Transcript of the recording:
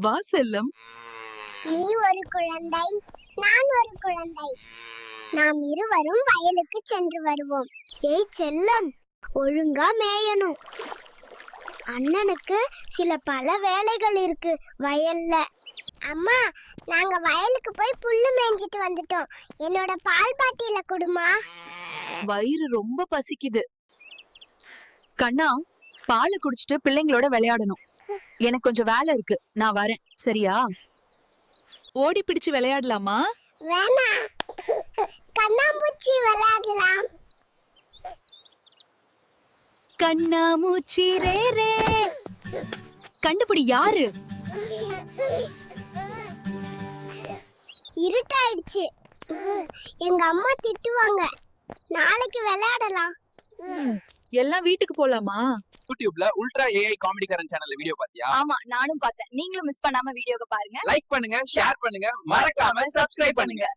வா செல்லம். நீ ஒரு குழந்தை, நான் ஒரு குழந்தை. நாம் இருவரும் வயலுக்கு சென்று வருவோம். ஏய் செல்லம், ஒழுங்கா மேயணும். அண்ணனுக்கு பல வேலைகள் இருக்கு வயல்ல. அம்மா, நாங்க வயலுக்கு போய் புல்லு மேய்ஞ்சிட்டு வந்துட்டோம். என்னோட பால் பாட்டில குடுமா. வயிறு ரொம்ப பசிக்குது. கண்ணா, பாலை குடிச்சிட்டு பிள்ளைங்களோட விளையாடணும். எனக்கு கொஞ்சம் வேலை இருக்கு, நான் வரேன். சரியா? ஓடி பிடிச்சு விளையாடலாமா? வேணா, கண்ணாம்பூச்சி விளையாடலாம். கண்ணாமூச்சி ரே ரே. கண்டுபிடி யாரு? இருட்டாயிடுச்சு. எங்க அம்மா திட்டுவாங்க. நாளைக்கு விளையாடலாம். எல்லாம் வீட்டுக்கு போலாமா? யூடியூப்ல உல்ட்ரா ஏஐ காமெடி கரண்ட் சேனல்ல வீடியோ பாத்தியா? ஆமா, நானும் பார்த்தேன். நீங்களும் மிஸ் பண்ணாம வீடியோவை பாருங்க. லைக் பண்ணுங்க, ஷேர் பண்ணுங்க, மறக்காம சப்ஸ்கிரைப் பண்ணுங்க.